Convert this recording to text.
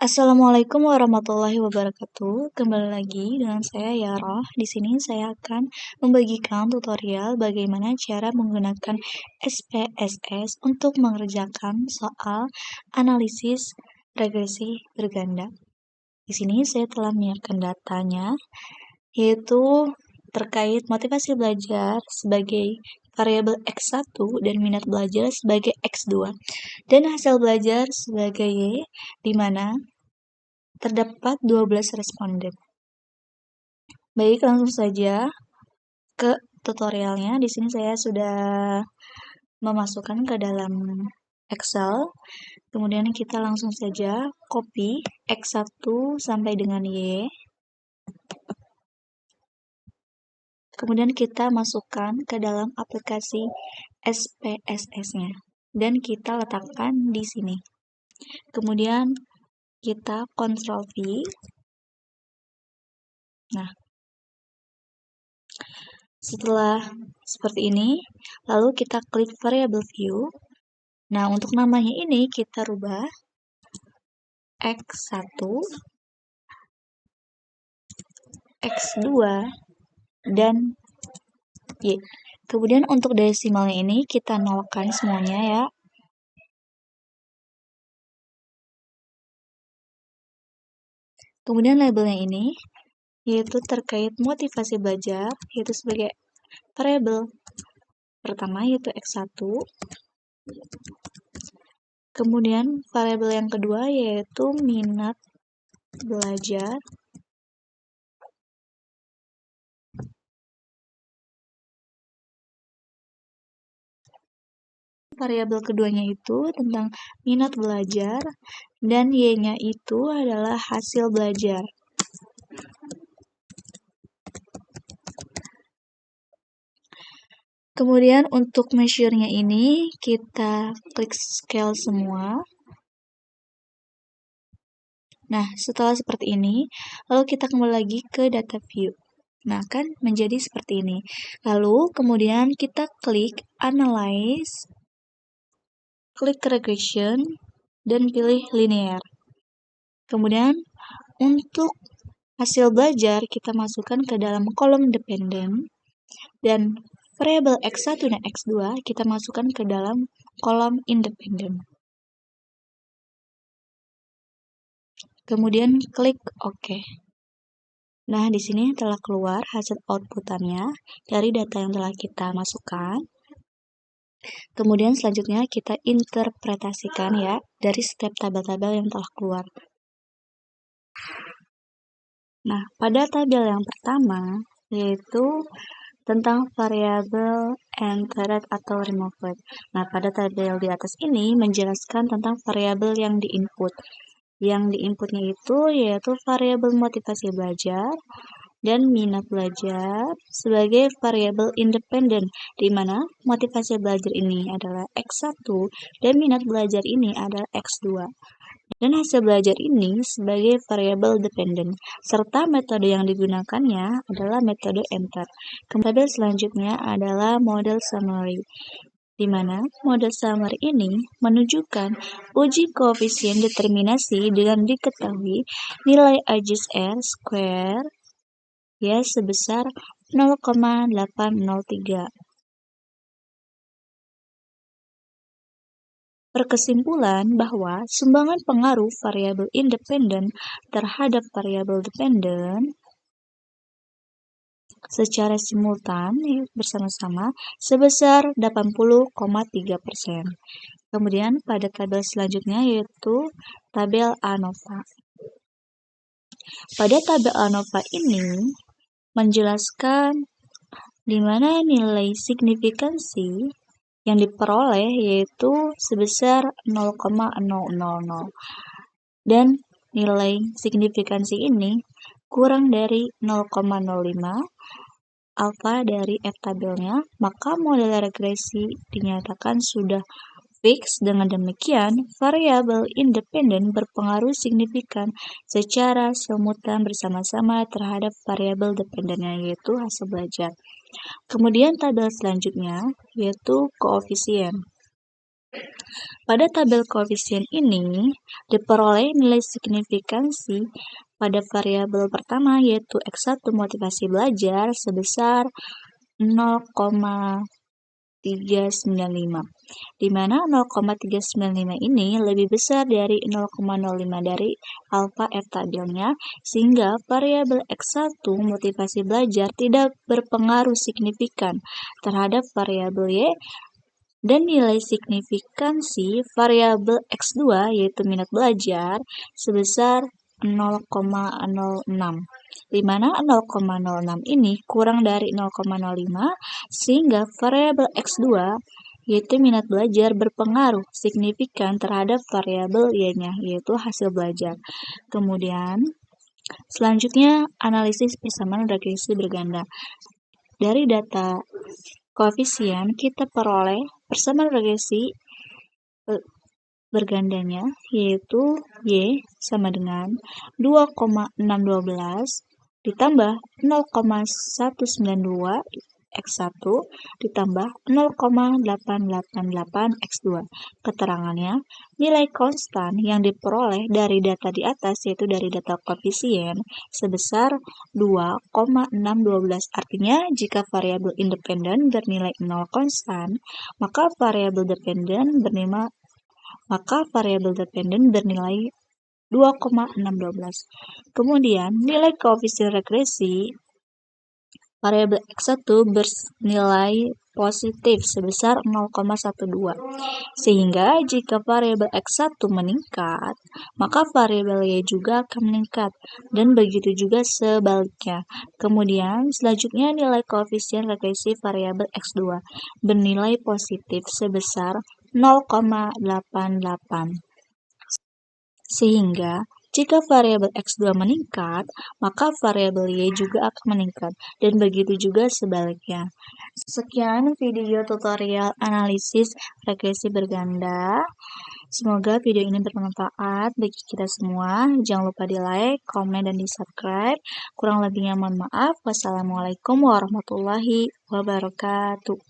Assalamualaikum warahmatullahi wabarakatuh. Kembali lagi dengan saya Yara. Di sini saya akan membagikan tutorial bagaimana cara menggunakan SPSS untuk mengerjakan soal analisis regresi berganda. Di sini saya telah menyiapkan datanya, yaitu terkait motivasi belajar sebagai variabel X1 dan minat belajar sebagai X2 dan hasil belajar sebagai Y, di mana terdapat 12 responden. Baik, langsung saja ke tutorialnya. Di sini saya sudah memasukkan ke dalam Excel. Kemudian kita langsung saja copy X1 sampai dengan Y. Kemudian kita masukkan ke dalam aplikasi SPSS-nya dan kita letakkan di sini. Kemudian kita Ctrl V. Nah, setelah seperti ini, lalu kita klik variable view. Nah, untuk namanya ini kita rubah X1, X2, dan Y. Kemudian untuk desimalnya ini kita nolkan semuanya ya. Kemudian labelnya ini yaitu terkait motivasi belajar, yaitu sebagai variabel pertama yaitu X1. Kemudian variabel yang kedua yaitu minat belajar. Variabel keduanya itu tentang minat belajar dan Y-nya itu adalah hasil belajar. Kemudian untuk measure-nya ini kita klik scale semua. Nah, setelah seperti ini, lalu kita kembali lagi ke data view. Nah, kan menjadi seperti ini. Lalu kemudian kita klik analyze, klik regression, dan pilih linear. Kemudian untuk hasil belajar kita masukkan ke dalam kolom dependen dan variabel X1 dan X2 kita masukkan ke dalam kolom independen. Kemudian klik OK. Nah, di sini telah keluar hasil outputannya dari data yang telah kita masukkan. Kemudian selanjutnya kita interpretasikan ya dari setiap tabel-tabel yang telah keluar. Nah, pada tabel yang pertama yaitu tentang variabel entered atau removed. Nah, pada tabel di atas ini menjelaskan tentang variabel yang diinput. Yang diinputnya itu yaitu variabel motivasi belajar dan minat belajar sebagai variabel independen, di mana motivasi belajar ini adalah X1 dan minat belajar ini adalah X2. Dan hasil belajar ini sebagai variabel dependen, serta metode yang digunakannya adalah metode enter. Tabel selanjutnya adalah model summary, di mana model summary ini menunjukkan uji koefisien determinasi dengan diketahui nilai AJS square ya sebesar 0,803. Berkesimpulan bahwa sumbangan pengaruh variabel independen terhadap variabel dependen secara simultan bersama-sama sebesar 80,3%. Kemudian pada tabel selanjutnya yaitu tabel ANOVA. Pada tabel ANOVA ini menjelaskan di mana nilai signifikansi yang diperoleh yaitu sebesar 0,000 dan nilai signifikansi ini kurang dari 0,05 alfa dari F tabelnya, maka model regresi dinyatakan sudah fix. Dengan demikian, variabel independen berpengaruh signifikan secara simultan bersama-sama terhadap variabel dependennya yaitu hasil belajar. Kemudian tabel selanjutnya yaitu koefisien. Pada tabel koefisien ini, diperoleh nilai signifikansi pada variabel pertama yaitu X1 motivasi belajar sebesar 0,395, di mana 0,395 ini lebih besar dari 0,05 dari alfa F tabelnya, sehingga variabel X1 motivasi belajar tidak berpengaruh signifikan terhadap variabel Y, dan nilai signifikansi variabel X2 yaitu minat belajar sebesar 0,06, di mana 0,06 ini kurang dari 0,05 sehingga variabel X2 yaitu minat belajar berpengaruh signifikan terhadap variabel Y-nya yaitu hasil belajar. Kemudian selanjutnya analisis persamaan regresi berganda. Dari data koefisien kita peroleh persamaan regresi bergandanya yaitu Y sama dengan 2,612 ditambah 0,192 X1 ditambah 0,888 X2. Keterangannya, nilai konstan yang diperoleh dari data di atas yaitu dari data koefisien sebesar 2,612. Artinya, jika variabel independen bernilai 0 konstan, maka variabel dependen bernilai 2,612. Kemudian, nilai koefisien regresi variabel X1 bernilai positif sebesar 0,12. Sehingga jika variabel X1 meningkat, maka variabel Y juga akan meningkat, dan begitu juga sebaliknya. Kemudian, selanjutnya nilai koefisien regresi variabel X2 bernilai positif sebesar 0,88. Sehingga jika variabel X2 meningkat, maka variabel Y juga akan meningkat, dan begitu juga sebaliknya. Sekian video tutorial analisis regresi berganda. Semoga video ini bermanfaat bagi kita semua. Jangan lupa di like, komen, dan di subscribe. Kurang lebihnya mohon maaf. Wassalamualaikum warahmatullahi wabarakatuh.